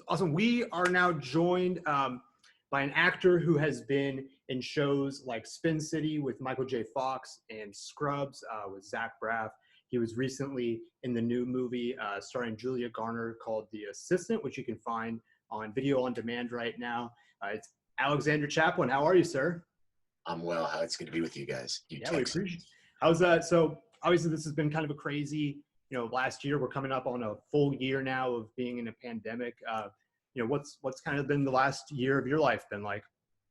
Awesome. We are now joined by an actor who has been in shows like Spin City with Michael J. Fox and Scrubs with Zach Braff. He was recently in the new movie starring Julia Garner called The Assistant, which you can find on video on demand right now. It's Alexander Chaplin. How are you, sir? I'm well. How it's good to be with you guys. Yeah, we appreciate it. How's that? So obviously this has been kind of a crazy, last year. We're coming up on a full year now of being in a pandemic. What's kind of been the last year of your life been like?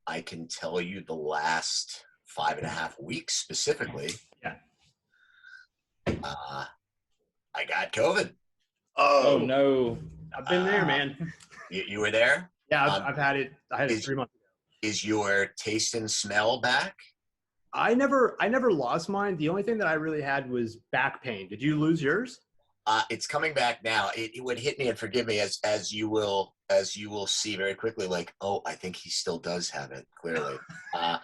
I can tell you the last 5.5 weeks specifically. Yeah. I got COVID. Oh no. I've been there, man. You were there? Yeah, I've had it. I had it 3 months ago. Is your taste and smell back? I never lost mine. The only thing that I really had was back pain. Did you lose yours? It's coming back now. It would hit me, and forgive me, as you will see very quickly. Like, oh, I think he still does have it. Clearly, I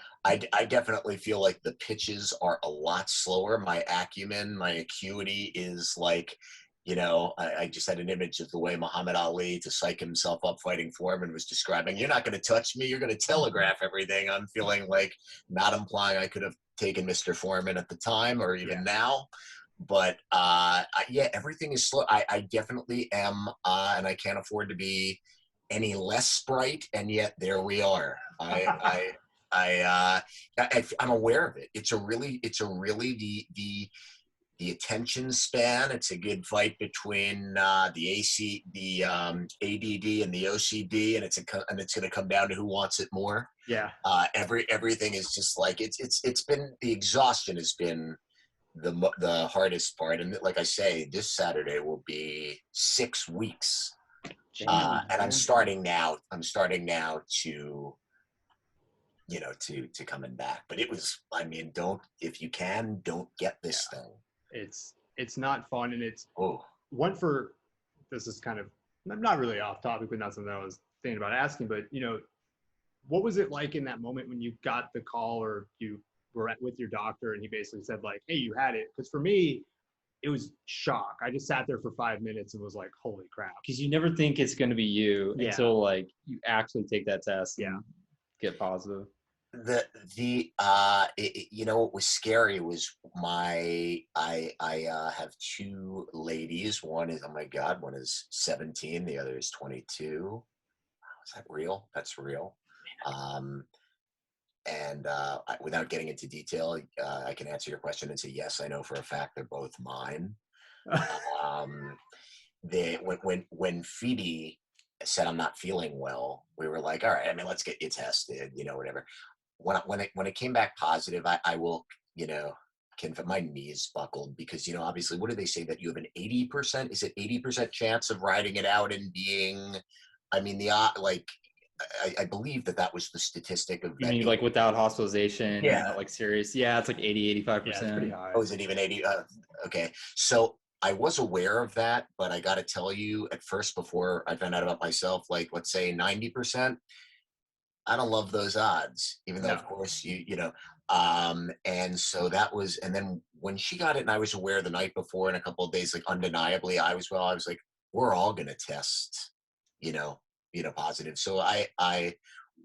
definitely feel like the pitches are a lot slower. My acumen, my acuity is like, I just had an image of the way Muhammad Ali, to psych himself up fighting Foreman, was describing. You're not going to touch me. You're going to telegraph everything. I'm feeling like, not implying I could have taken Mr. Foreman at the time or even now. But yeah, everything is slow. I definitely am, and I can't afford to be any less Sprite, and yet there we are. I'm aware of it. It's a really the attention span. It's a good fight between the ADD and the OCD, and it's going to come down to who wants it more. Yeah. Everything is just like it's been, the exhaustion has been the hardest part. And like I say, this Saturday will be 6 weeks. And I'm starting now to coming back. But it was, if you can, don't get this thing. It's not fun. And it's this is kind of not really off topic, but not something I was thinking about asking, but what was it like in that moment when you got the call, or you were with your doctor and he basically said like, hey, you had it? Because for me, it was shock. I just sat there for 5 minutes and was like, holy crap. Because you never think it's going to be you until like you actually take that test and get positive. What was scary was I have two ladies. One is, oh my God, one is 17. The other is 22. Is that real? That's real. Without getting into detail, I can answer your question and say, yes, I know for a fact they're both mine. When Phoebe said I'm not feeling well, we were like, all right, let's get you tested, whatever. When it came back positive, I will, my knees buckled because, obviously, what do they say, that you have an 80%, is it 80% chance of riding it out and being, I believe that was the statistic of. You mean like without hospitalization? Yeah. Not like serious. Yeah, it's like 80, 85%. Yeah, it's pretty high. Oh, is it even 80? Okay. So I was aware of that, but I got to tell you, at first, before I found out about myself, like, let's say 90%, I don't love those odds, even though, of course, and so that was, and then when she got it and I was aware the night before and a couple of days, like, undeniably, I was like, we're all going to test, positive. So I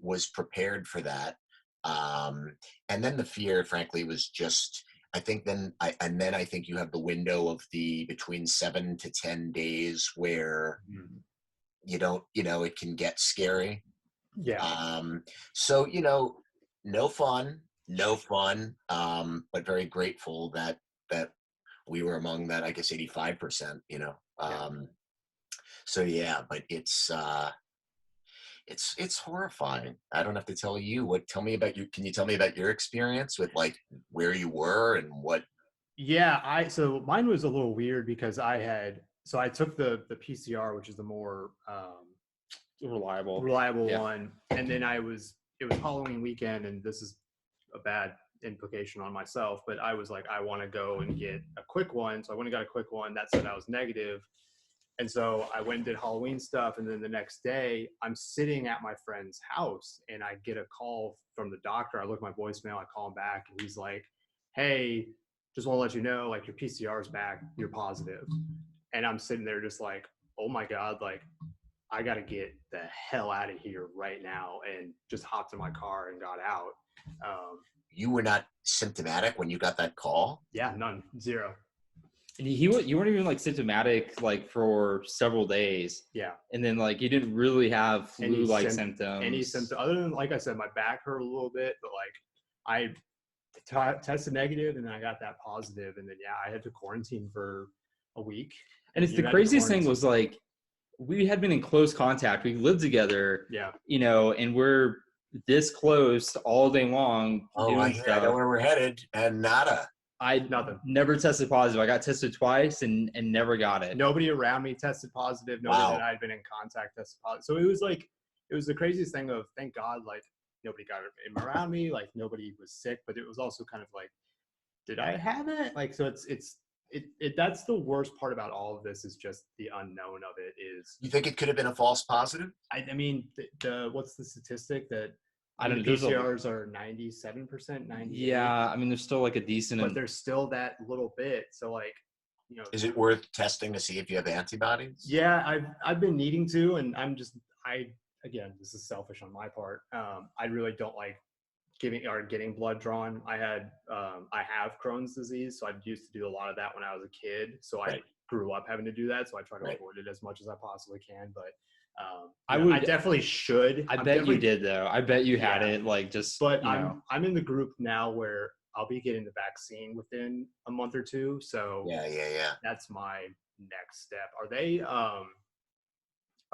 was prepared for that. And then the fear, frankly, was just, I think I think you have the window of the between 7 to 10 days where you don't, it can get scary. Yeah. So, no fun, but very grateful that we were among that, I guess, 85%, So yeah, but it's horrifying. I don't have to tell you tell me about you. Can you tell me about your experience with like where you were and what? Yeah, so mine was a little weird because I took the PCR, which is the more reliable one. And then it was Halloween weekend, and this is a bad implication on myself, but I was like, I want to go and get a quick one. So I went and got a quick one that said I was negative. And so I went and did Halloween stuff. And then the next day I'm sitting at my friend's house and I get a call from the doctor. I look at my voicemail, I call him back, and he's like, hey, just want to let you know, like, your PCR is back, you're positive. And I'm sitting there just like, oh my God, like, I got to get the hell out of here right now, and just hopped in my car and got out. You were not symptomatic when you got that call? Yeah, none, zero. And you weren't even like symptomatic like for several days. Yeah. And then like you didn't really have flu-like symptoms. Any symptom other than, like I said, my back hurt a little bit, but like I tested negative, and then I got that positive, and then I had to quarantine for a week. And it's the craziest thing was like we had been in close contact. We lived together. Yeah. You know, and we're this close all day long. Oh, I know where we're headed, and nada. Nothing. Never tested positive. I got tested twice and never got it. Nobody around me tested positive. Nobody that I'd been in contact tested positive. So it was the craziest thing of, thank God, like nobody got it around me. Like nobody was sick, but it was also kind of like, did I have it? Like, so that's the worst part about all of this, is just the unknown of it. Is you think it could have been a false positive? I mean, what's the statistic that I don't know. PCRs are 97%, 98%? Yeah, I mean, there's still like a decent, but there's still that little bit. So like, you know, is it worth testing to see if you have antibodies? Yeah, I've been needing to, and again, this is selfish on my part. I really don't like getting blood drawn. I have Crohn's disease, so I used to do a lot of that when I was a kid. So I grew up having to do that. So I try to avoid it as much as I possibly can. But I definitely should. I bet you did though. I bet you had it like just. But I'm in the group now where I'll be getting the vaccine within a month or two. So yeah. That's my next step. Are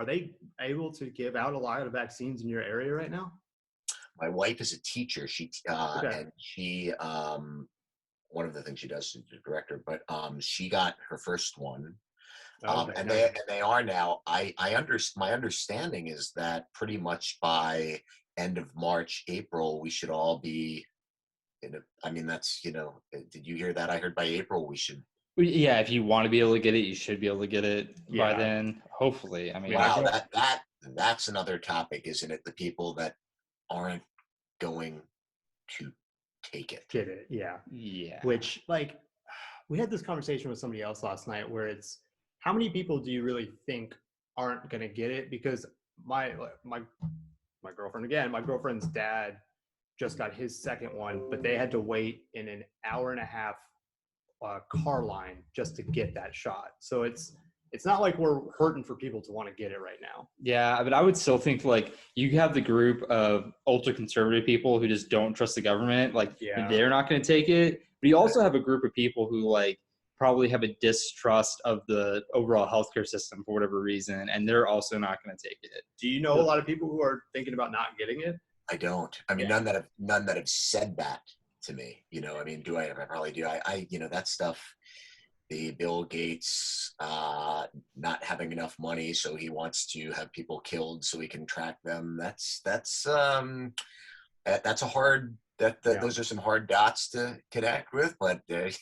they able to give out a lot of vaccines in your area right now? My wife is a teacher. And she one of the things she does, she's a director, but she got her first one. They are now. My understanding is that pretty much by end of March, April, we should all be I mean, that's, did you hear that? I heard by April we should. Yeah, if you want to be able to get it, you should be able to get it by then. Hopefully, I mean. Wow, that's another topic, isn't it? The people that aren't going to take it. Get it, yeah. Which, like, we had this conversation with somebody else last night, where it's, how many people do you really think aren't going to get it? Because my girlfriend, again, my girlfriend's dad just got his second one, but they had to wait in an hour and a half car line just to get that shot. So it's not like we're hurting for people to want to get it right now. Yeah, but I would still think like you have the group of ultra conservative people who just don't trust the government. Like they're not going to take it. But you also have a group of people who like probably have a distrust of the overall healthcare system for whatever reason, and they're also not going to take it. Do you know a lot of people who are thinking about not getting it? I don't. I mean, none that have said that to me. I mean, do I? I probably do. I that stuff. The Bill Gates not having enough money, so he wants to have people killed so he can track them. That's a hard. Those are some hard dots to connect with. But I'd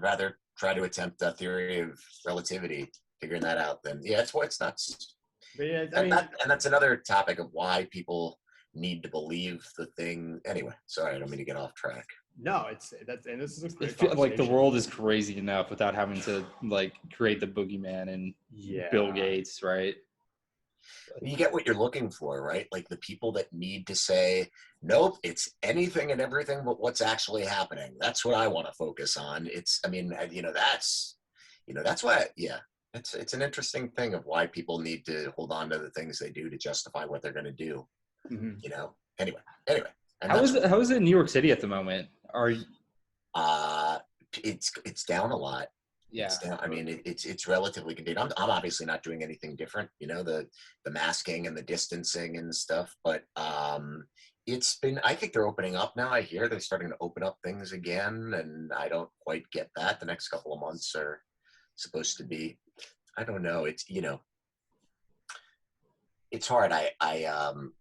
rather try to attempt a theory of relativity, figuring that out. Than it's nuts. And that's another topic of why people need to believe the thing. Anyway, sorry, I don't mean to get off track. No, this is a great conversation. Like the world is crazy enough without having to like create the boogeyman and Bill Gates, right? You get what you're looking for, right? Like the people that need to say, nope, it's anything and everything but what's actually happening. That's what I want to focus on. That's why, it's an interesting thing of why people need to hold on to the things they do to justify what they're going to do. Mm-hmm. Anyway. How is it in New York City at the moment? It's down a lot. Yeah. It's down. I mean, it's relatively contained. I'm obviously not doing anything different, the masking and the distancing and stuff, but it's been, I think they're opening up now. I hear they're starting to open up things again, and I don't quite get that. The next couple of months are supposed to be, I don't know. It's, it's hard.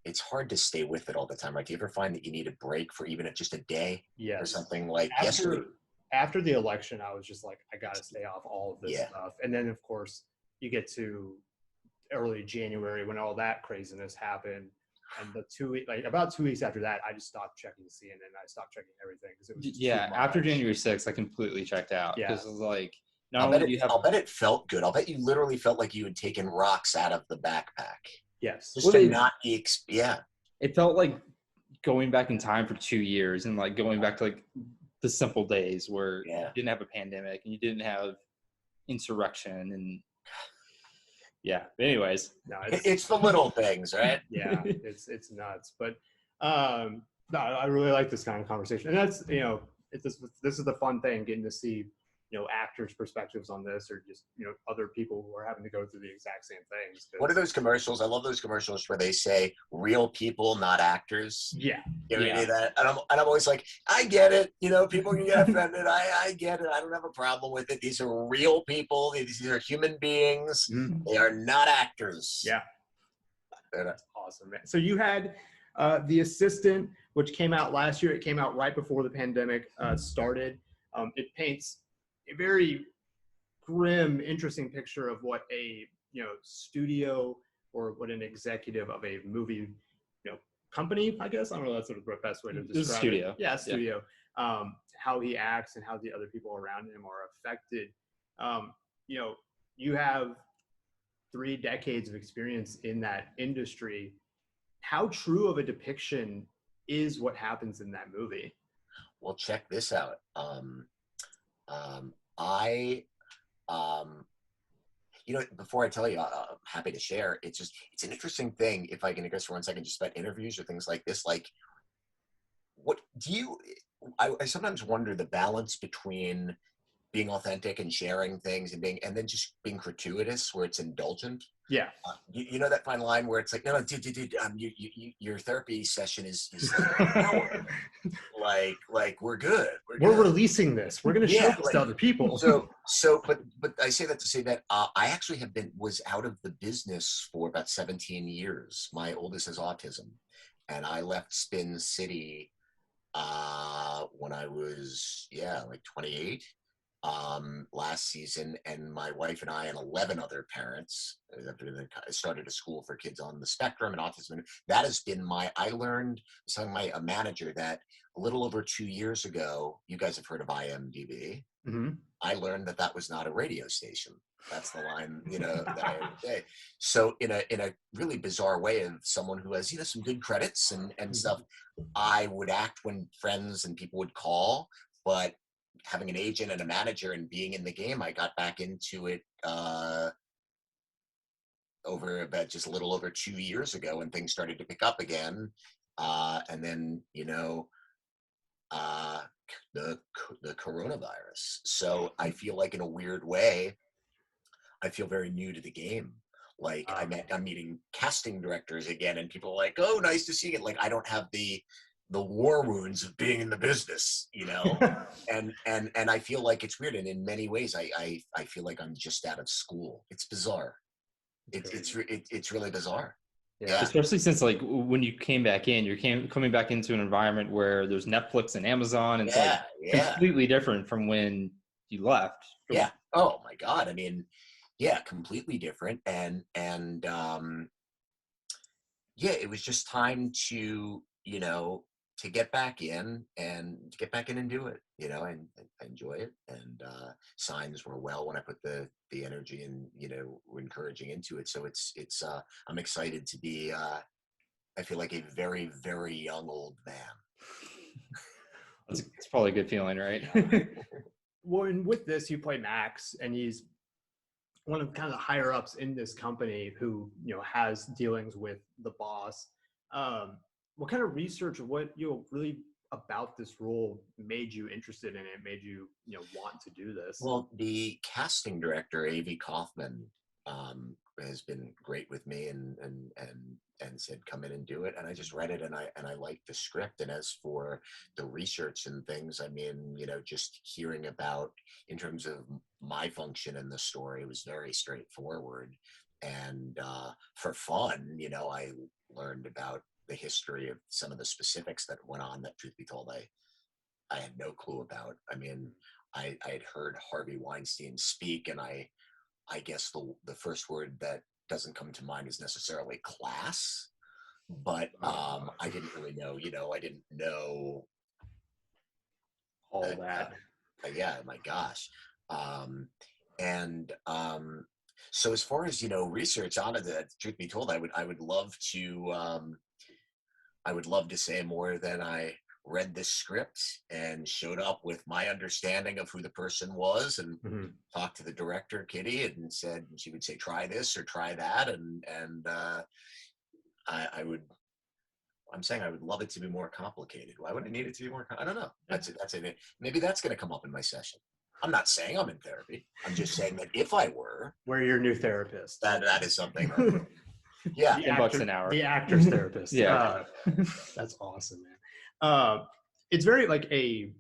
It's hard to stay with it all the time. Right? Do you ever find that you need a break for even just a day or something like yesterday? After the election, I was just like, I got to stay off all of this stuff. And then, of course, you get to early January when all that craziness happened. And about 2 weeks after that, I just stopped checking CNN. I stopped checking everything because it was just too much. After January 6th, I completely checked out because it was like not only do you have I'll bet it felt good. I'll bet you literally felt like you had taken rocks out of the backpack. Yes. Just to not be, yeah. It felt like going back in time for 2 years and like going back to like the simple days where you didn't have a pandemic and you didn't have insurrection and anyways. No, it's the little things, right? Yeah, it's nuts. But no, I really like this kind of conversation. And that's, this is the fun thing, getting to see, actors' perspectives on this, or just, other people who are having to go through the exact same things. What are those commercials? I love those commercials where they say real people, not actors. Yeah. You know, that. And I'm always like, I get it. People can get offended. I get it. I don't have a problem with it. These are real people. These are human beings. Mm-hmm. They are not actors. Yeah. That's awesome, man. So you had The Assistant, which came out last year. It came out right before the pandemic started. It paints a very grim, interesting picture of what a studio, or what an executive of a movie company, I guess, I don't know, that's sort of the best way to describe it. Studio. Yeah, studio. Yeah. How he acts and how the other people around him are affected. You have 3 decades of experience in that industry. How true of a depiction is what happens in that movie? Well, check this out. Before I tell you, I'm happy to share. It's an interesting thing. If I can digress for 1 second, just about interviews or things like this. Like, what do you? I sometimes wonder the balance between being authentic and sharing things and then just being gratuitous, where it's indulgent. Yeah. You know that fine line where it's like, no, dude, your therapy session is like an hour. like we're good. We're releasing this. We're going to show this to other people. But I say that to say that I actually was out of the business for about 17 years. My oldest has autism, and I left Spin City when I was like 28. Last season, and my wife and I and 11 other parents started a school for kids on the spectrum and autism. That has been I learned, telling a manager that a little over 2 years ago, you guys have heard of IMDb. Mm-hmm. I learned that was not a radio station. That's the line, that I would say. So in a really bizarre way, of someone who has, some good credits and stuff, I would act when friends and people would call, but having an agent and a manager and being in the game, I got back into it over about just a little over 2 years ago, and things started to pick up again. And then, the coronavirus. So I feel like, in a weird way, I feel very new to the game. Like, I'm meeting casting directors again, and people are like, "Oh, nice to see you." Like, I don't have the war wounds of being in the business, and I feel like it's weird. And in many ways, I feel like I'm just out of school. It's bizarre. It's really bizarre. Yeah. Especially since, like, when you came back in, coming back into an environment where there's Netflix and Amazon, and it's completely different from when you left. Yeah. Oh my God. I mean, yeah, completely different. And it was just time to, to get back in and do it, and enjoy it. And signs were well when I put the energy and, encouraging into it. So it's I'm excited to be, I feel like a very, very young old man. It's probably a good feeling, right? Well, and with this, you play Max, and he's one of kind of the higher ups in this company who, has dealings with the boss. What kind of research, or what really about this role made you interested in it, made you want to do this? Well, the casting director, A.V. Kaufman, has been great with me and said, come in and do it. And I just read it, and I liked the script. And as for the research and things, I mean, just hearing about, in terms of my function in the story, was very straightforward. And for fun, I learned about the history of some of the specifics that went on that, truth be told, I had no clue about. I mean, I had heard Harvey Weinstein speak, and I guess the first word that doesn't come to mind is necessarily class, but I didn't really know, I didn't know all that. Yeah, my gosh. And so as far as research on it, truth be told, I would love to say more than I read this script and showed up with my understanding of who the person was, and talked to the director, Kitty, and she would say, try this or try that. And I'm saying I would love it to be more complicated. Why would I need it to be more? I don't know. That's it. Maybe that's going to come up in my session. I'm not saying I'm in therapy. I'm just saying that if I were, we're your new therapist. That is something. Yeah, $10 an hour. The actor's therapist. Yeah, that's awesome, man. It's very like I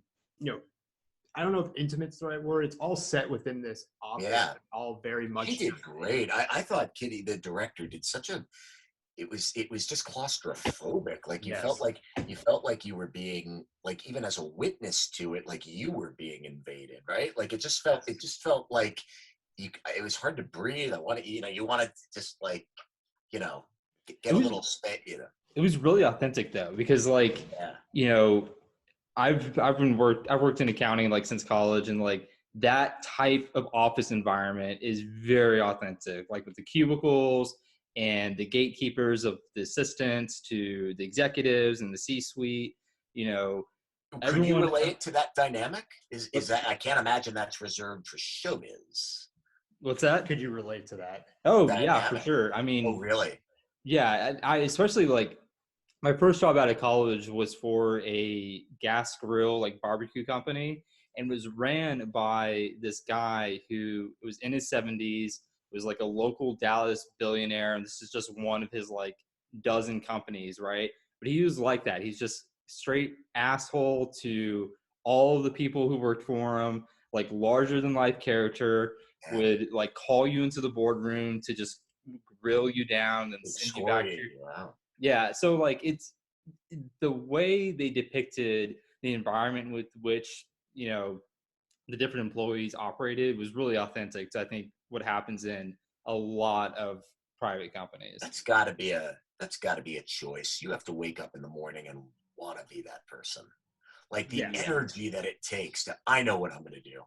don't know if intimate's the right word. It's all set within this office. Yeah. All very much. He did great. I thought Kitty, the director, did such a. It was just claustrophobic. Like you felt like you were being, like, even as a witness to it, like you were being invaded, right? Like it just felt like it was hard to breathe. You want to just like, get a little space, It was really authentic though, because like, I've worked in accounting like since college, and like that type of office environment is very authentic, like with the cubicles and the gatekeepers of the assistants to the executives and the C-suite. Could you relate to that dynamic? Is that, I can't imagine that's reserved for showbiz. What's that? Could you relate to that? Oh, yeah, for sure. I mean, oh, really? Yeah, I especially like my first job out of college was for a gas grill, like barbecue company, and was ran by this guy who was in his 70s, was like a local Dallas billionaire. And this is just one of his like dozen companies, right? But he was like that. He's just straight asshole to all of the people who worked for him, like larger than life character, would like call you into the boardroom to just grill you down and send you back here. Wow. Yeah, so like it's the way they depicted the environment with which the different employees operated was really authentic to, I think, what happens in a lot of private companies. That's got to be a choice. You have to wake up in the morning and want to be that person. Like the energy that it takes to, I know what I'm going to do.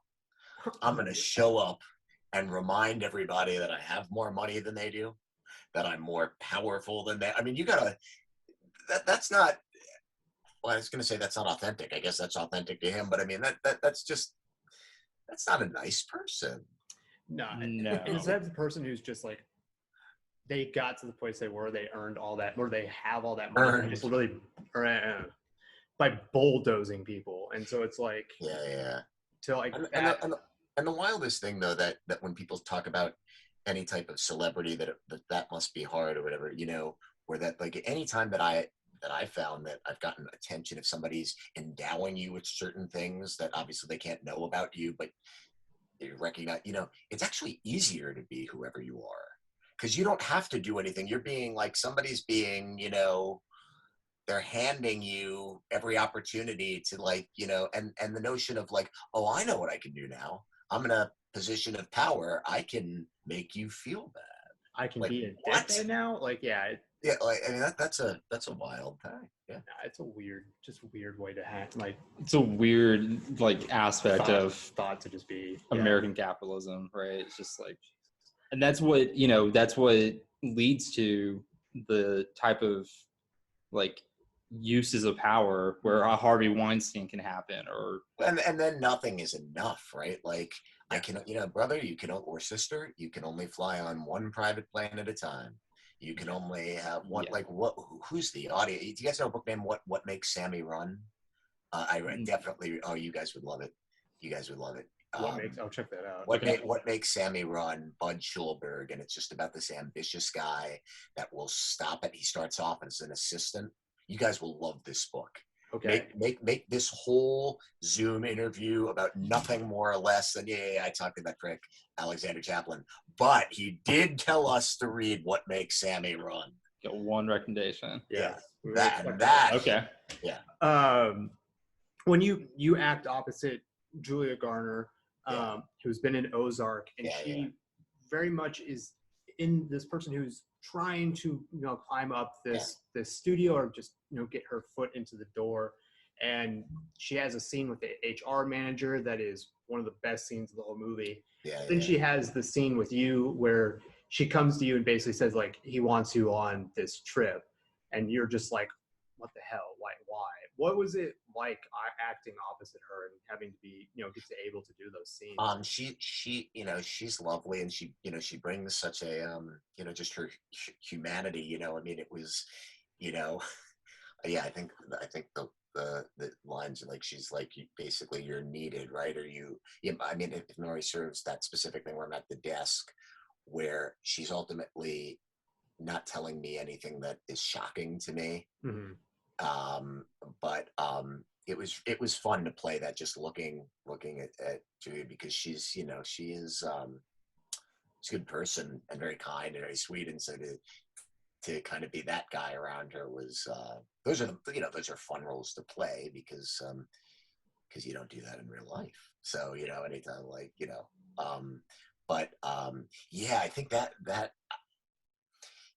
I'm going to show up and remind everybody that I have more money than they do, that I'm more powerful than they. I mean, you gotta. That's not. Well, I was gonna say that's not authentic. I guess that's authentic to him, but I mean that's not a nice person. No. Is that the person who's just like, they got to the place they were, they earned all that, or they have all that money, just literally by bulldozing people, and so it's like to like and the wildest thing though that when people talk about any type of celebrity that must be hard or whatever, or that like any time that I found that I've gotten attention, if somebody's endowing you with certain things that obviously they can't know about you, but you recognize, it's actually easier to be whoever you are, because you don't have to do anything. You're being like, somebody's being, they're handing you every opportunity to like, and the notion of like, oh, I know what I can do now. I'm in a position of power. I can make you feel bad. I can like, be a dickhead now. Like, like, I mean, that's a wild thing. Yeah, it's a weird way to act. Like, it's a weird like aspect of thought to just be American capitalism, right? It's just like, and that's what leads to the type of like uses of power where a Harvey Weinstein can happen, and then nothing is enough, right? Like, I can, brother, or sister, you can only fly on one private plane at a time. You can only have one. Like, who's the audience? Do you guys know a book named What Makes Sammy Run? I definitely. Oh, you guys would love it. I'll check that out. What Makes Sammy Run? Bud Schulberg, and it's just about this ambitious guy that will stop it. He starts off as an assistant. You guys will love this book. Okay. Make this whole Zoom interview about nothing more or less than I talked to that prick Alexander Chaplin, but he did tell us to read What Makes Sammy Run. Get one recommendation. Yeah. That. Okay. Yeah. When you act opposite Julia Garner, who's been in Ozark, and she very much is in this person who's trying to climb up this studio, or just get her foot into the door, and she has a scene with the HR manager that is one of the best scenes of the whole movie. Yeah, Then yeah. she has the scene with you where she comes to you and basically says like he wants you on this trip, and you're just like, what the hell? Why? What was it like acting opposite her and having to be, get to able to do those scenes? She, she's lovely, and she brings such a, just her humanity. I mean, it was, you know, yeah, I think the lines are like, she's like, basically you're needed, right? Or you, yeah, I mean, if memory serves, that specific thing where I'm at the desk, where she's ultimately not telling me anything that is shocking to me. Mm-hmm. But it was fun to play that, just looking at Julia, because she is she's a good person and very kind and very sweet, and so to kind of be that guy around her was, those are fun roles to play, because you don't do that in real life. So anytime, like, yeah, I think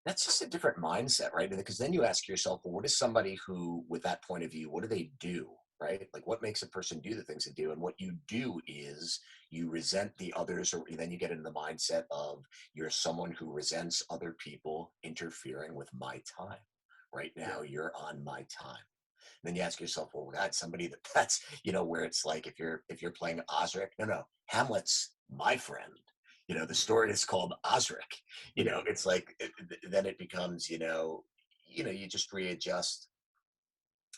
that's just a different mindset, right? Because then you ask yourself, well, what is somebody who, with that point of view, what do they do, right? Like, what makes a person do the things they do? And what you do is you resent the others, or then you get into the mindset of, you're someone who resents other people interfering with my time. Right now, you're on my time. And then you ask yourself, well, that's somebody that's, where it's like, if you're playing Osric, no, Hamlet's my friend. The story is called Osric. It's like, then it becomes, you just readjust.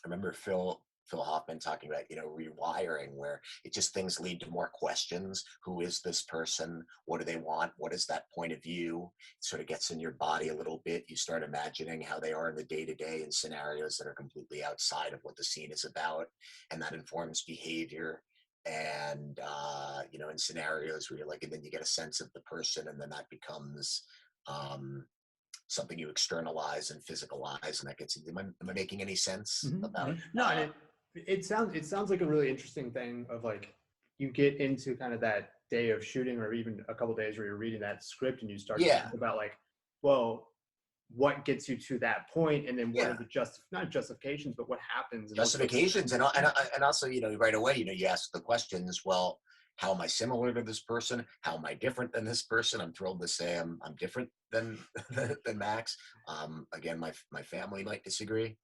I remember Phil Hoffman talking about, rewiring, where it just, things lead to more questions. Who is this person? What do they want? What is that point of view? It sort of gets in your body a little bit. You start imagining how they are in the day-to-day, in scenarios that are completely outside of what the scene is about. And that informs behavior. And, in scenarios where you're like, and then you get a sense of the person, and then that becomes, something you externalize and physicalize, and that gets. Am I making any sense about? No, and it sounds like a really interesting thing of like, you get into kind of that day of shooting, or even a couple days where you're reading that script and you start to think about like, well, what gets you to that point, and then what are the not justifications, but what happens, and justifications, and also, right away, you ask the questions. Well, how am I similar to this person? How am I different than this person? I'm thrilled to say I'm different than than Max. Again, my family might disagree.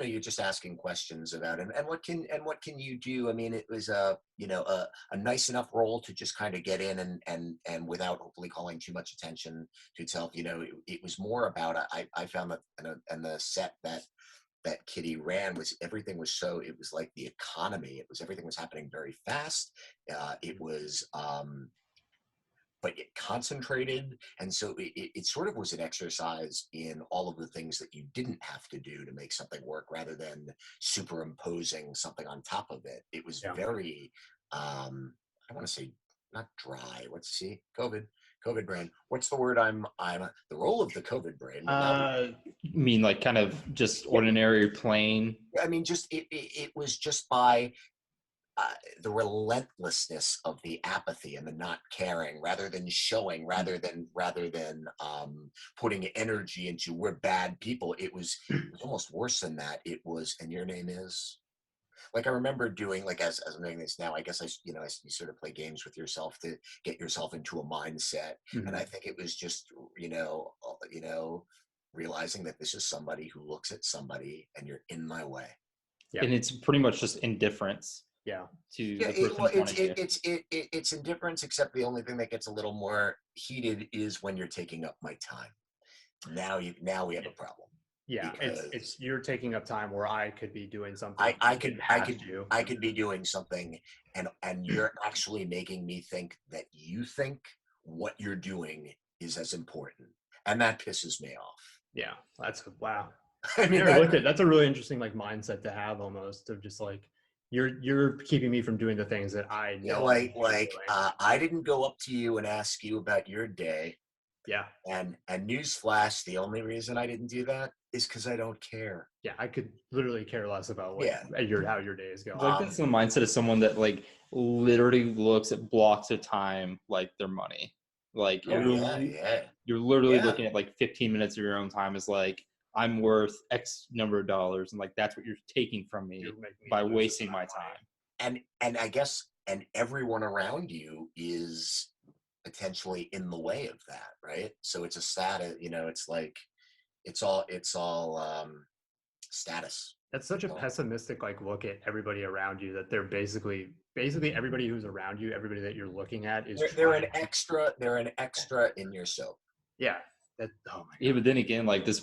You're just asking questions about it, and what can you do? I mean, it was a nice enough role to just kind of get in, and without hopefully calling too much attention to itself. It was more about, I found that, and the set that Kitty ran, was, everything was so, it was like the economy. Everything was happening very fast. It was, but it concentrated. And so it sort of was an exercise in all of the things that you didn't have to do to make something work, rather than superimposing something on top of it. It was very, I want to say, not dry. COVID brain. What's the word? I'm the role of the COVID brain. You mean like kind of just ordinary, plain? I mean, just it was just by the relentlessness of the apathy and the not caring, rather than showing, rather than putting energy into, we're bad people. It was almost worse than that. It was, and your name is. Like, I remember doing, like, as I'm doing this now, I guess you sort of play games with yourself to get yourself into a mindset. Mm-hmm. And I think it was just, realizing that this is somebody who looks at somebody, and you're in my way. Yeah. And it's pretty much just indifference. To the person. It's indifference, except the only thing that gets a little more heated is when you're taking up my time. Now we have a problem. Yeah, it's you're taking up time where I could be doing something. I could be doing something, and you're actually making me think that you think what you're doing is as important, and that pisses me off. Yeah, that's wow. I mean, that's a really interesting like mindset to have, almost, of just like, you're keeping me from doing the things that I know. I didn't go up to you and ask you about your day. Yeah. And newsflash, the only reason I didn't do that is because I don't care. Yeah, I could literally care less about how your day is going. Like, that's the mindset of someone that like literally looks at blocks of time like their money. Like, you're literally looking at like 15 minutes of your own time as like, I'm worth X number of dollars, and like that's what you're taking from me by wasting my time. And I guess everyone around you is potentially in the way of that, right? So it's a status, it's like it's all status. That's such a pessimistic look at everybody around you, that they're basically everybody who's around you, everybody that you're looking at is they're an extra in your soap. Yeah. Oh my God. Yeah, but then again, like this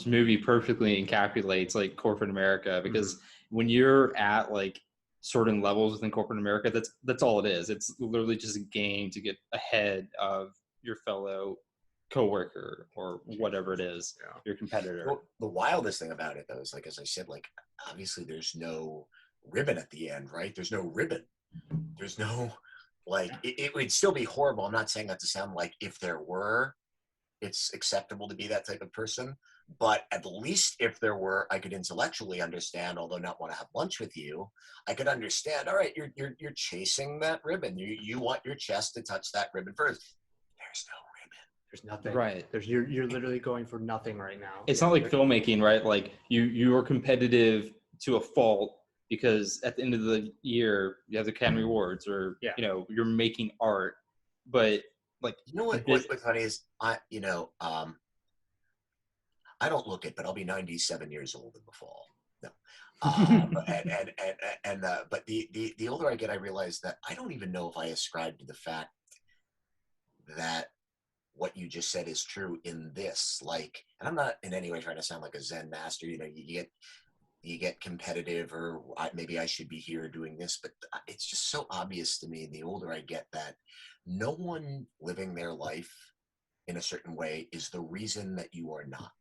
movie perfectly encapsulates like corporate America, because when you're at like certain levels within corporate America, that's all it is. It's literally just a game to get ahead of your fellow coworker or whatever it is, your competitor. Well, the wildest thing about it, though, is like, as I said, like obviously there's no ribbon at the end, right? There's no ribbon. There's no it would still be horrible. I'm not saying that to sound like if there were, it's acceptable to be that type of person. But at least if there were, I could intellectually understand, although not want to have lunch with you. I could understand. All right, you're chasing that ribbon. You want your chest to touch that ribbon first. There's no ribbon. There's nothing. Right. You're literally going for nothing right now. It's not like filmmaking, right? Like you are competitive to a fault, because at the end of the year you have the Academy Awards, or you're making art. But like, what's funny is I don't look it, but I'll be 97 years old in the fall. No. But the older I get, I realize that I don't even know if I ascribe to the fact that what you just said is true in this. Like, and I'm not in any way trying to sound like a Zen master. You get competitive, or maybe I should be here doing this, but it's just so obvious to me the older I get that no one living their life in a certain way is the reason that you are not.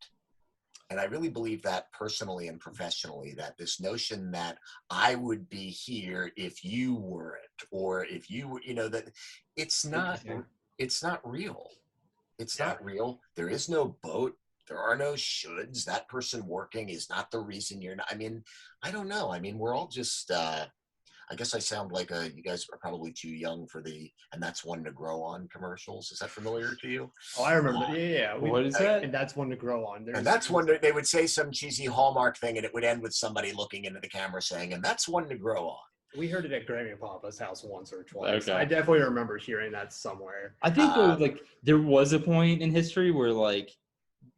And I really believe that personally and professionally, that this notion that I would be here if you weren't, or if you were, that it's not real. It's not real. There is no boat. There are no shoulds. That person working is not the reason you're not. I mean, I don't know. I mean, we're all just, I guess I sound like you guys are probably too young for and that's one to grow on commercials. Is that familiar to you? Oh, I remember. Yeah. What is that? And that's one to grow on. And that's one they would say some cheesy Hallmark thing, and it would end with somebody looking into the camera saying, and that's one to grow on. We heard it at Grammy Papa's house once or twice. Okay. I definitely remember hearing that somewhere. I think there was a point in history where like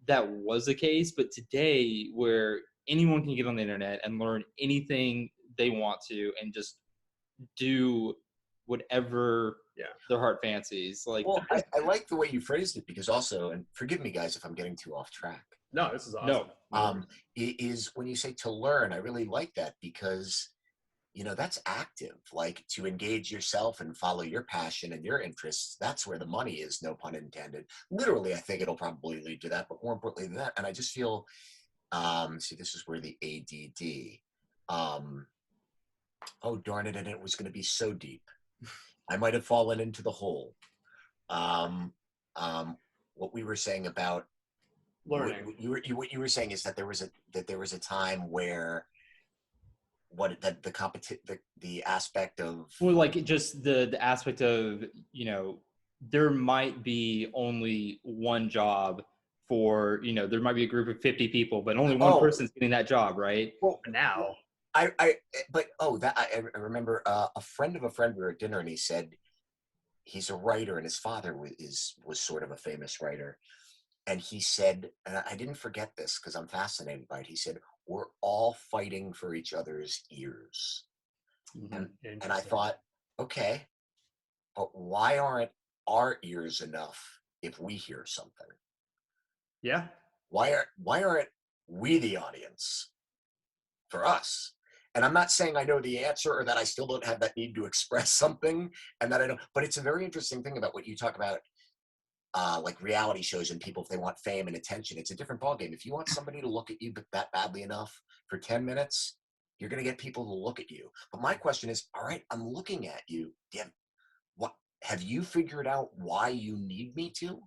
that was the case, but today where anyone can get on the internet and learn anything they want to and just do whatever their heart fancies. Like, well, I like the way you phrased it, because also, and forgive me guys if I'm getting too off track. No, this is awesome. No. It is when you say to learn, I really like that, because that's active, like to engage yourself and follow your passion and your interests. That's where the money is, no pun intended. Literally, I think it'll probably lead to that, but more importantly than that, and I just feel, this is where the ADD, oh, darn it, and it was going to be so deep. I might have fallen into the hole. What we were saying about learning. What you were saying is that there was a time where the aspect of, well, like just the aspect of, there might be only one job for, there might be a group of 50 people, but only one person's getting that job, right? Well, now. I remember a friend of a friend, we were at dinner, and he said he's a writer, and his father was sort of a famous writer. And he said, and I didn't forget this because I'm fascinated by it. He said, we're all fighting for each other's ears. Mm-hmm. And I thought, okay, but why aren't our ears enough if we hear something? Yeah. Why aren't we the audience for us? And I'm not saying I know the answer, or that I still don't have that need to express something, and that I don't, but it's a very interesting thing about what you talk about, like reality shows and people, if they want fame and attention, it's a different ballgame. If you want somebody to look at you that badly enough for 10 minutes, you're going to get people to look at you. But my question is, all right, I'm looking at you. Have you figured out why you need me to?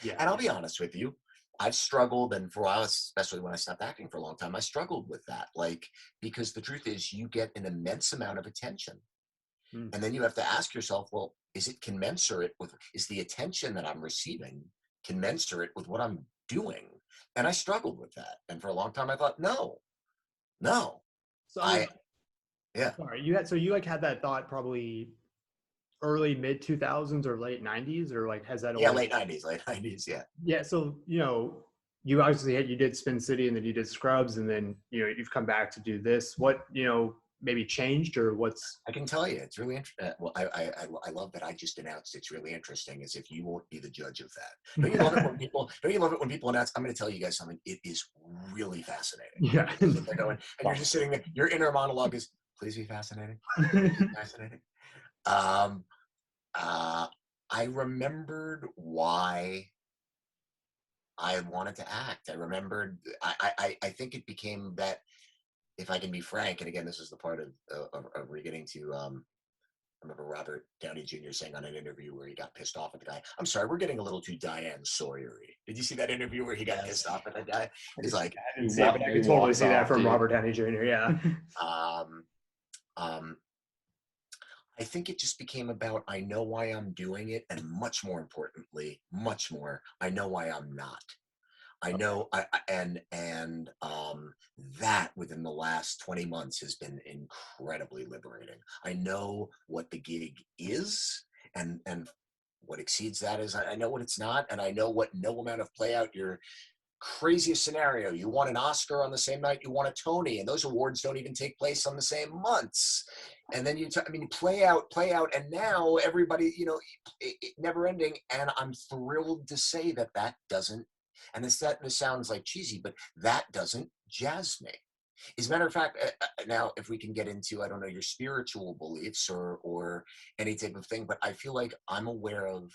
Yeah. And I'll be honest with you, I've struggled, and for a while, especially when I stopped acting for a long time, I struggled with that. Like, because the truth is, you get an immense amount of attention. And then you have to ask yourself, well, is it commensurate with, is the attention that I'm receiving commensurate with what I'm doing? And I struggled with that. And for a long time I thought, no. So I mean, Yeah. sorry, you like had that thought probably early mid 2000s or late 90s, or like has that Yeah, always? late 90s, yeah. Yeah, so you obviously you did Spin City and then you did Scrubs and then you've come back to do this. What maybe changed or what's? I can tell you, it's really interesting. Well, I love that I just announced it's really interesting, as if you won't be the judge of that. Don't you love it when people? Don't you love it when people announce? I'm going to tell you guys something. It is really fascinating. Yeah. You're sitting there going, and you're just sitting there. Your inner monologue is, "Please be fascinating. Please be fascinating." Um, I remembered why I wanted to act. I remembered. I think it became that. If I can be frank, and again, this is the part of we're getting to. I remember Robert Downey Jr. saying on an interview where he got pissed off at the guy. I'm sorry, we're getting a little too Diane Sawyer-y. Did you see that interview where he got pissed off at the guy? He's like, I didn't see it, but I could totally see that from Robert Downey Jr. Yeah. um, I think it just became about, I know why I'm doing it, and much more importantly, I know why I'm not. I know, that within the last 20 months has been incredibly liberating. I know what the gig is, and what exceeds that is I know what it's not, and I know what no amount of play out your craziest scenario. You won an Oscar on the same night you won a Tony, and those awards don't even take place on the same months. And then play out, and now everybody, never ending. And I'm thrilled to say that doesn't. And this sounds like cheesy, but that doesn't jazz me. As a matter of fact, now if we can get into, I don't know, your spiritual beliefs or any type of thing, but I feel like I'm aware of.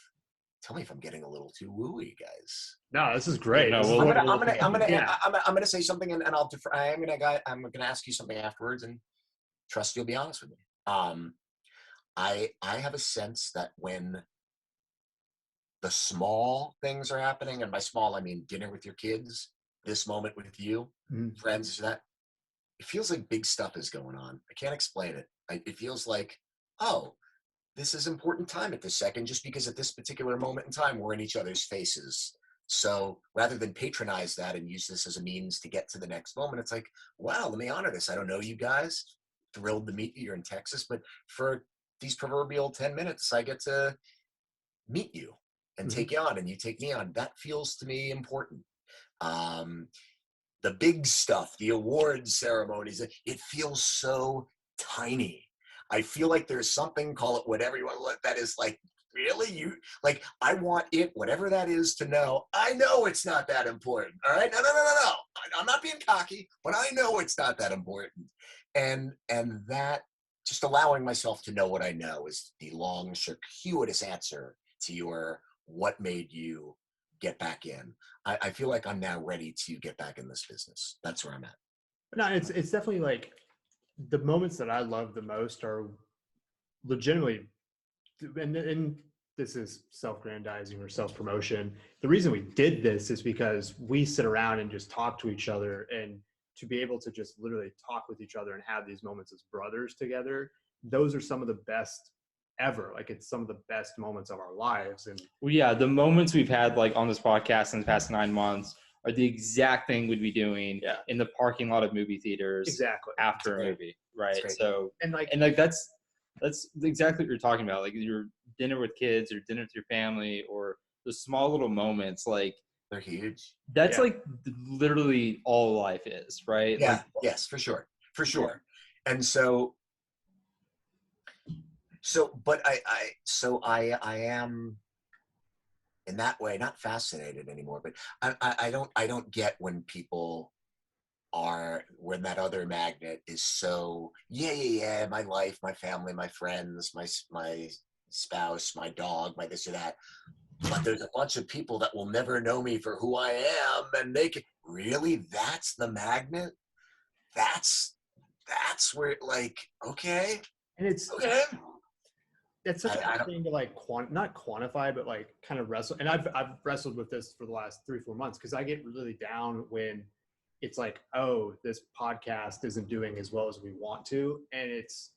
Tell me if I'm getting a little too wooey, guys. No, this is great. No, I'm gonna say something, and I'll defer. I'm gonna ask you something afterwards, and trust you'll be honest with me. I have a sense that when the small things are happening, and by small I mean dinner with your kids, this moment with you, friends, that it feels like big stuff is going on. I can't explain it. It feels like, oh, this is important time at this second, just because at this particular moment in time, we're in each other's faces. So rather than patronize that and use this as a means to get to the next moment, it's like, wow, let me honor this. I don't know you guys. Thrilled to meet you. You're in Texas, but for these proverbial 10 minutes, I get to meet you and take you on, and you take me on. That feels to me important. The big stuff, the awards ceremonies, it feels so tiny. I feel like there's something, call it whatever you want, that is like, really? I want it, whatever that is, to know, I know it's not that important. All right? No. I'm not being cocky, but I know it's not that important. And that, just allowing myself to know what I know, is the long, circuitous answer to your what made you get back in. I feel like I'm now ready to get back in this business. That's where I'm at. No, it's definitely like the moments that I love the most are legitimately, and this is self-grandizing or self-promotion. The reason we did this is because we sit around and just talk to each other, and to be able to just literally talk with each other and have these moments as brothers together, those are some of the best ever. Like, it's some of the best moments of our lives. And the moments we've had like on this podcast in the past 9 months are the exact thing we'd be doing in the parking lot of movie theaters after a movie, right? So and that's exactly what you're talking about, like your dinner with kids or dinner with your family, or the small little moments, like they're huge. That's like literally all life is, right? Yeah. Like, yes, for sure. And so but I am in that way not fascinated anymore, but I don't get when people are, when that other magnet is so my life, my family, my friends, my spouse, my dog, my this or that, but there's a bunch of people that will never know me for who I am, and they can really, that's the magnet. That's where, like, okay, and it's okay. It's such a hard thing to like not quantify, but like kind of wrestle. And I've wrestled with this for the last 3-4 months, because I get really down when it's like, oh, this podcast isn't doing as well as we want to, and it's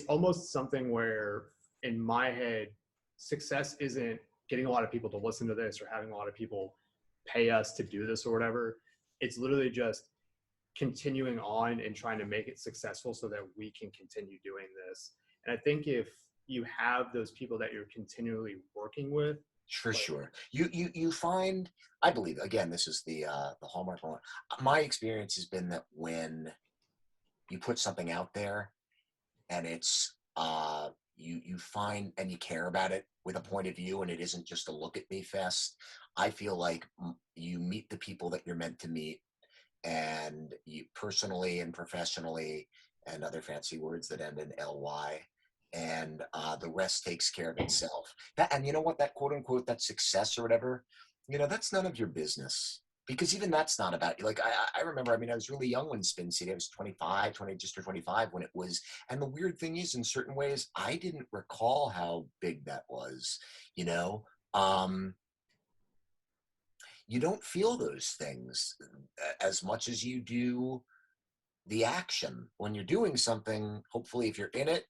almost something where in my head, success isn't getting a lot of people to listen to this or having a lot of people pay us to do this or whatever. It's literally just continuing on and trying to make it successful so that we can continue doing this. And I think if you have those people that you're continually working with, For sure. You find, I believe, again, this is the hallmark moment. My experience has been that when you put something out there and it's you find and you care about it with a point of view and it isn't just a look at me fest, I feel like you meet the people that you're meant to meet, and you personally and professionally, and other fancy words that end in ly, and the rest takes care of itself. That, and you know what, that quote unquote that success or whatever, that's none of your business, because even that's not about you. Like I remember, I mean, I was really young when Spin City. I was 25, 20, just or 25 when it was. And the weird thing is, in certain ways, I didn't recall how big that was. You know, you don't feel those things as much as you do the action when you're doing something. Hopefully, if you're in it,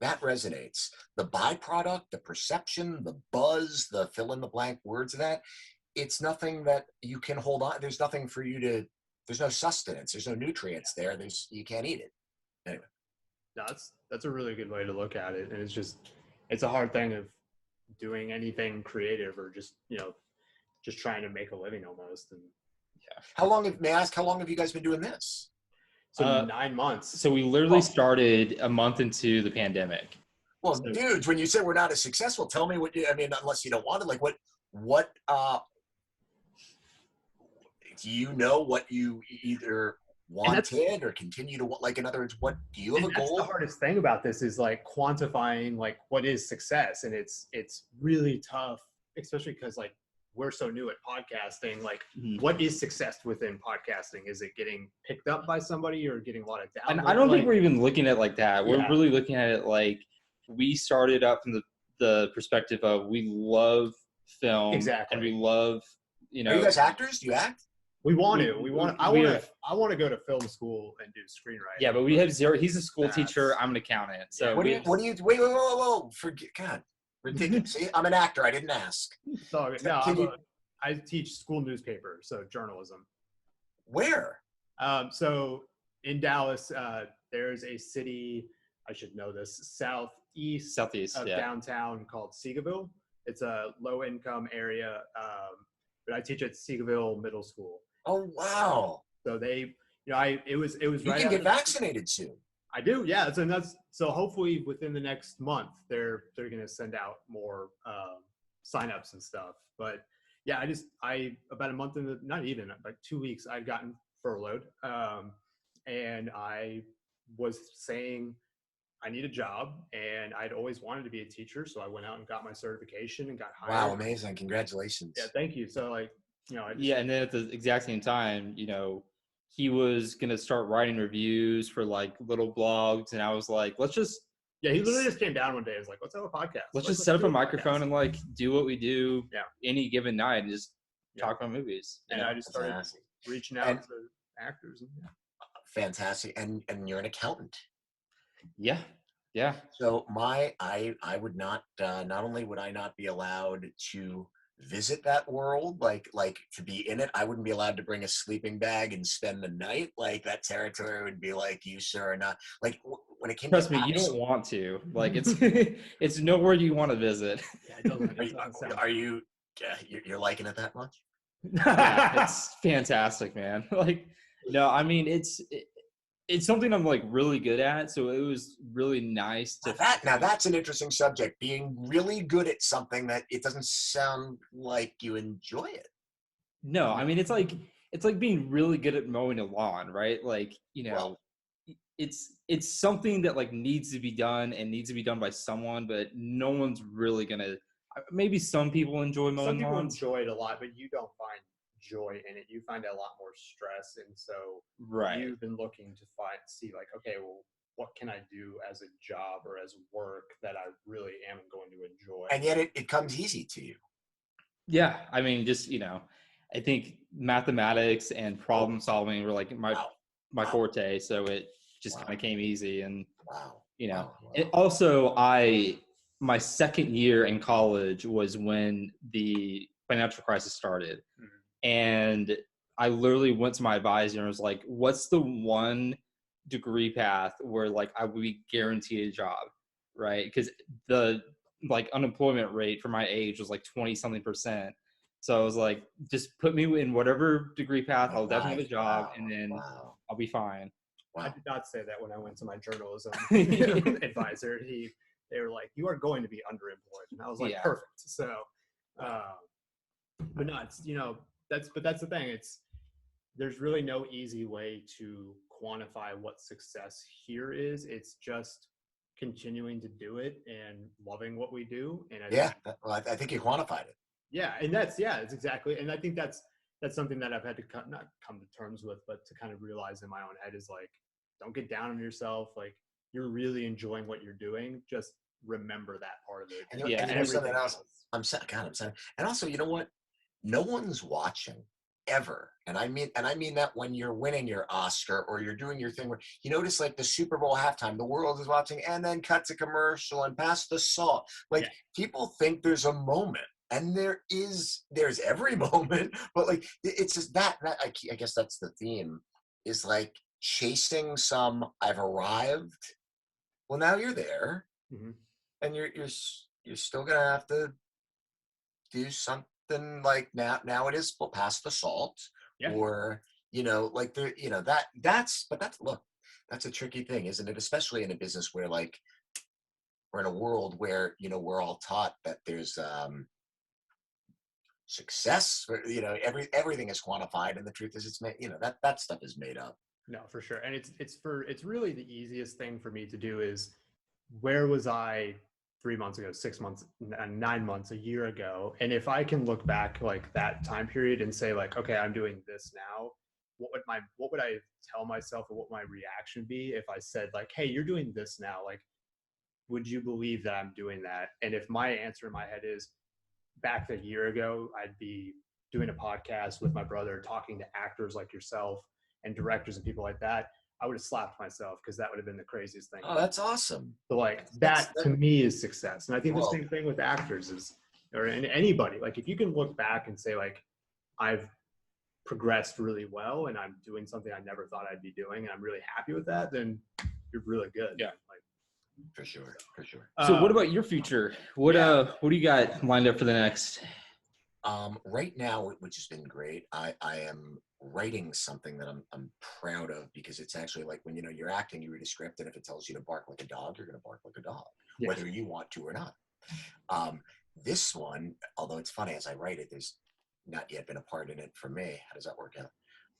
that resonates. The byproduct, the perception, the buzz, the fill in the blank words of that, it's nothing that you can hold on. There's nothing for you to, there's no sustenance. There's no nutrients there. You can't eat it. Anyway. No, that's a really good way to look at it. And it's a hard thing of doing anything creative or just trying to make a living almost. And may I ask, how long have you guys been doing this? So 9 months. So we literally started a month into the pandemic. Well, dudes, when you say we're not as successful, tell me what I mean, unless you don't want it, like what do you know what you either wanted or continue to want? Like, in other words, what do you have a goal? The hardest thing about this is like quantifying like what is success, and it's really tough, especially because like we're so new at podcasting. Like, what is success within podcasting? Is it getting picked up by somebody or getting a lot of downloads? And I don't think we're even looking at it like that. We're really looking at it like we started up from the perspective of we love film, exactly, and we love Are you guys actors? Do you act? We want to. I want to go to film school and do screenwriting. Yeah, but we have zero. He's a school teacher. I'm an accountant. So what do you? Wait, whoa! Forget, God, ridiculous. See, I'm an actor. I didn't ask. So, I teach school newspaper, so journalism. Where? So in Dallas, there's a city, I should know this, southeast of downtown called Seagoville. It's a low-income area, but I teach at Seagoville Middle School. Oh, wow. So they, it was you right. You can get vaccinated soon. I do, yeah. So hopefully within the next month, they're going to send out more signups and stuff. But yeah, about a month into, not even like 2 weeks, I'd gotten furloughed, and I was saying I need a job, and I'd always wanted to be a teacher, so I went out and got my certification and got hired. Wow, amazing! Congratulations. Yeah, thank you. So like, and then at the exact same time, he was gonna start writing reviews for like little blogs, and I was like, let's just. Yeah, he literally just came down one day and was like, let's have a podcast. Let's just set up a microphone and like do what we do any given night and just talk about movies. And I just started reaching out to actors. Fantastic. And you're an accountant. Yeah. Yeah. So I would not only would I not be allowed to visit that world, like to be in it, I wouldn't be allowed to bring a sleeping bag and spend the night. Like, that territory would be like, you sir are not, like, when it came Trust me, you don't want to. Like, it's nowhere you want to visit. Yeah, it doesn't are you you're liking it that much? Yeah, it's fantastic, man. Like, no, I mean, it's something I'm like really good at, so it was really nice to now that's an interesting subject, being really good at something that it doesn't sound like you enjoy it. No, I mean, it's like being really good at mowing a lawn, right? Like, it's something that like needs to be done and needs to be done by someone, but no one's really gonna. Maybe some people enjoy mowing Some people lawns. enjoy it a lot, but you don't find joy in it. You find a lot more stress, and so you've been looking to see like, okay, well, what can I do as a job or as work that I really am going to enjoy? And yet it comes easy to you. Yeah, I mean, just I think mathematics and problem solving were like my forte, so it just kind of came easy. And and also my second year in college was when the financial crisis started. And I literally went to my advisor and was like, what's the one degree path where like I would be guaranteed a job, right? Because the like unemployment rate for my age was like 20 something percent. So I was like, just put me in whatever degree path, I'll definitely have a job, and then I'll be fine. I did not say that when I went to my journalism advisor. They were like, you are going to be underemployed. And I was like, perfect. So, but no, it's, that's the thing. There's really no easy way to quantify what success here is. It's just continuing to do it and loving what we do. And I think you quantified it. Yeah. And it's exactly. And I think that's something that I've had to not come to terms with, but to kind of realize in my own head is like, don't get down on yourself. Like, you're really enjoying what you're doing. Just remember that part of it. And everything else. I'm sad. And also, you know what? No one's watching ever. And I mean that when you're winning your Oscar or you're doing your thing where you notice like the Super Bowl halftime, the world is watching, and then cut to commercial and pass the salt. Like people think there's a moment. And there's every moment, but like it's just that I guess that's the theme, is like chasing some I've arrived. Well, now you're there, and you're still gonna have to do something like now it is, well, pass the salt, or like that's a tricky thing, isn't it? Especially in a business where like we're in a world where we're all taught that there's success, everything is quantified, and the truth is it's made, that stuff is made up. No, for sure. And it's really the easiest thing for me to do is, where was I 3 months ago, 6 months, 9 months, a year ago? And if I can look back like that time period and say like, okay, I'm doing this now, what would I tell myself, or what my reaction be if I said like, hey, you're doing this now? Like, would you believe that I'm doing that? And if my answer in my head is, back a year ago, I'd be doing a podcast with my brother, talking to actors like yourself and directors and people like that, I would have slapped myself, because that would have been the craziest thing. Oh, that's awesome. So like that to me is success. And I think the same thing with actors is, or anybody, like if you can look back and say like, I've progressed really well and I'm doing something I never thought I'd be doing, and I'm really happy with that, then you're really good. Yeah. Like, for sure. So what about your future? What do you got lined up for the next? Right now, which has been great, I am writing something that I'm proud of, because it's actually like when you're acting, you read a script, and if it tells you to bark like a dog, you're going to bark like a dog, whether you want to or not. This one, although it's funny, as I write it, there's not yet been a part in it for me. How does that work out?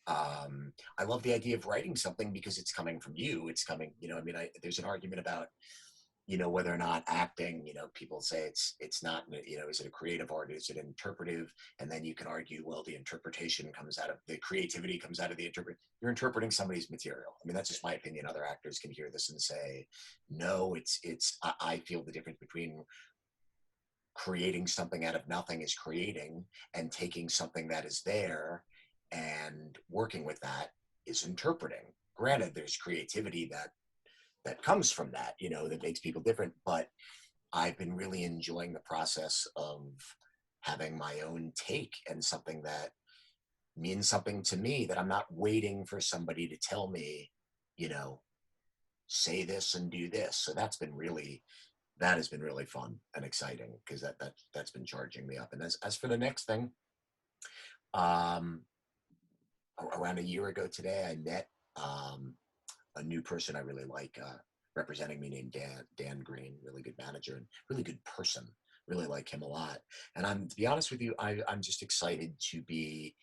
I love the idea of writing something because it's coming from you. It's coming, there's an argument about, whether or not acting, people say it's not, is it a creative art? Is it interpretive? And then you can argue, well, the interpretation comes out of the creativity, comes out of the you're interpreting somebody's material. I mean, that's just my opinion. Other actors can hear this and say, no, I feel the difference between creating something out of nothing is creating, and taking something that is there and working with that is interpreting. Granted, there's creativity that comes from that, that makes people different. But I've been really enjoying the process of having my own take, and something that means something to me, that I'm not waiting for somebody to tell me, say this and do this. So that has been really fun and exciting, because that's been charging me up. And as for the next thing, around a year ago today, I met a new person I really like, representing me, named Dan Green, really good manager and really good person. Really like him a lot. And to be honest with you, I'm just excited to be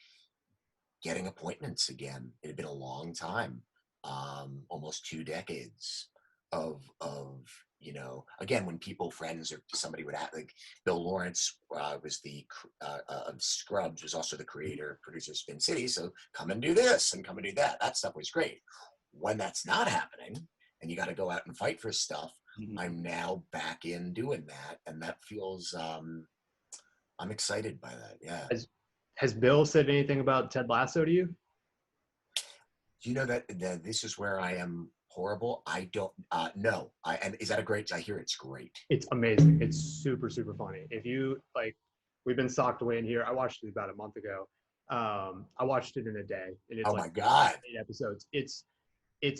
getting appointments again. It had been a long time, almost 2 decades of again, when friends or somebody would act, like Bill Lawrence was the of Scrubs, was also the creator, producer of Spin City. So come and do this and come and do that. That stuff was great. When that's not happening and you got to go out and fight for stuff, I'm now back in doing that. And that feels, I'm excited by that. Yeah. Has Bill said anything about Ted Lasso to you? Do you know that this is where I am horrible? I don't know. And is that a great? I hear it's great. It's amazing. It's super, super funny. If you like, we've been socked away in here. I watched it about a month ago. I watched it in a day, and it's Oh like my God. 8 episodes. It's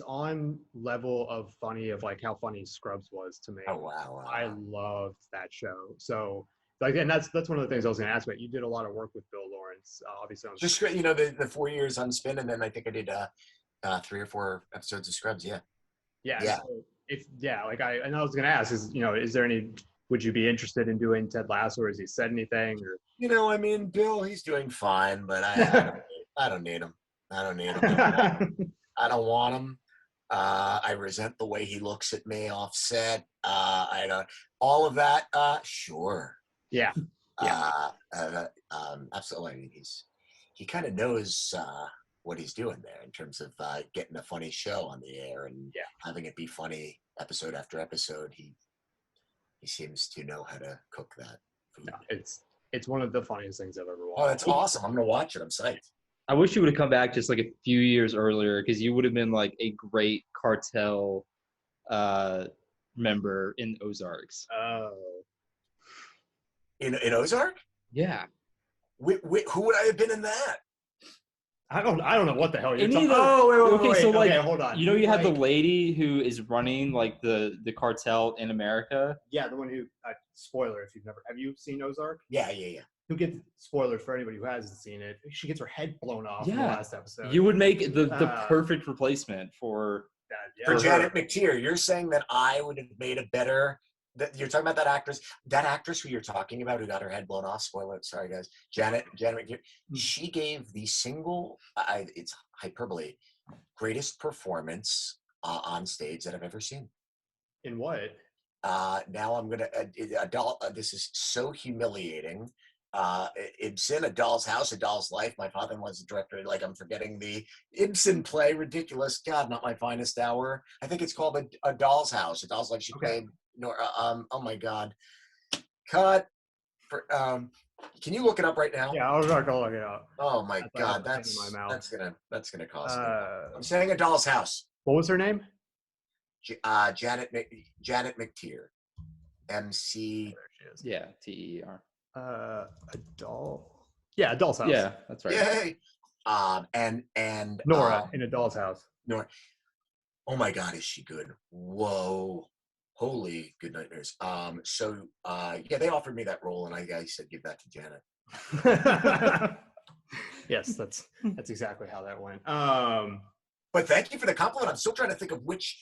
on level of funny of like how funny Scrubs was to me. Oh wow. I loved that show. So like, and that's one of the things I was going to ask about. You did a lot of work with Bill Lawrence, obviously on Just Scrubs. the 4 years on Spin, and then I think I did 3 or 4 episodes of Scrubs. Yeah. Yeah. So like and I was going to ask is there any, would you be interested in doing Ted Lasso, or has he said anything? Or I mean, Bill, he's doing fine, but I don't need him. I don't need him. I don't want him. I resent the way he looks at me offset. I don't. All of that. Sure. Yeah. Absolutely. I mean, he kind of knows what he's doing there in terms of getting a funny show on the air and having it be funny episode after episode. He seems to know how to cook that food. No, it's one of the funniest things I've ever watched. Oh, that's awesome! I'm gonna watch it. I'm psyched. I wish you would have come back just like a few years earlier, because you would have been like a great cartel member in Ozarks. Oh. In Ozark? Yeah. Who would I have been in that? I don't know what the hell you're talking Any of the- about. Okay, so like, hold on. you had the Like, lady who is running like the cartel in America. yeah, the one who spoiler if you've never, have you seen Ozark? Yeah. Who gets spoilers for anybody who hasn't seen it? She gets her head blown off in the last episode. You would make the perfect replacement for that. Yeah. For Janet McTeer, you're saying that I would have made a better. That you're talking about that actress who you're talking about who got her head blown off. Spoiler, sorry guys. Janet McTeer. She gave the single. It's hyperbole. Greatest performance on stage that I've ever seen. In what? Now I'm gonna adult. This is so humiliating. Ibsen, A Doll's House, A Doll's Life. My father was the director. Like, I'm forgetting the Ibsen play. Ridiculous. God, not my finest hour. I think it's called A Doll's House. A Doll's Life. She played. Oh my God. Cut. Can you look it up right now? Yeah, I'll look it up. Oh my God, that's gonna cost me. I'm saying A Doll's House. What was her name? Janet McTeer. MC. There she is. Yeah, TER. A doll. Yeah, A Doll's House. Yeah, that's right. Yay. And Nora in A Doll's House. Nora. Oh my God, is she good? Whoa. Holy good nightmares. They offered me that role, and I said give that to Janet. Yes, that's exactly how that went. But thank you for the compliment. I'm still trying to think of which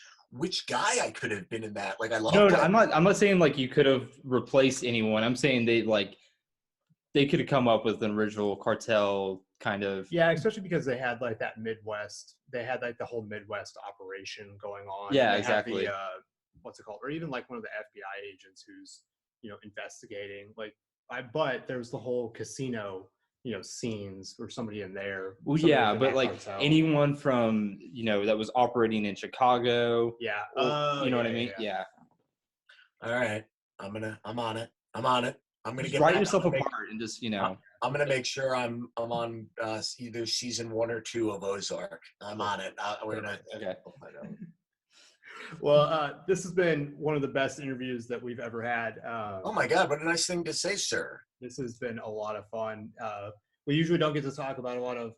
guy I could have been in that. Like, I love. No, I'm not saying like you could have replaced anyone. I'm saying they could have come up with an original cartel kind of. Yeah, especially because they had like that Midwest. They had like the whole Midwest operation going on. Yeah, exactly. What's it called? Or even like one of the FBI agents who's investigating. But there's the whole casino scenes or somebody in there. Well, yeah, but like cartel. Anyone from that was operating in Chicago. Yeah. You know what I mean? Yeah. All right. I'm on it. I'm gonna just get write yourself apart and just I'm gonna make sure I'm on either season 1 or 2 of Ozark. I'm on it. We're gonna. Okay. Well, this has been one of the best interviews that we've ever had. Oh my God, what a nice thing to say, sir. This has been a lot of fun. We usually don't get to talk about a lot of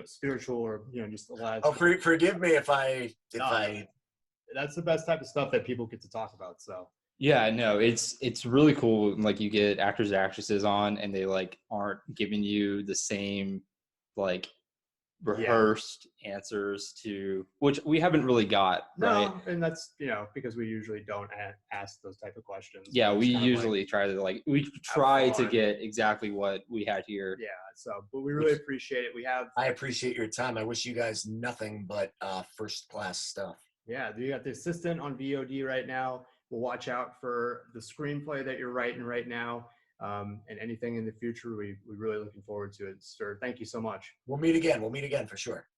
spiritual or just a lot of forgive me if I that's the best type of stuff that people get to talk about. So yeah, no, it's really cool. Like, you get actors and actresses on, and they like aren't giving you the same like rehearsed answers to which we haven't really got. Right? No, and that's because we usually don't ask those type of questions. Yeah, we usually try to get exactly what we had here. Yeah, but we really appreciate it. I appreciate your time. I wish you guys nothing but first class stuff. Yeah, you got the assistant on VOD right now. We'll watch out for the screenplay that you're writing right now. And anything in the future, we're really looking forward to it, sir. Thank you so much. We'll meet again for sure.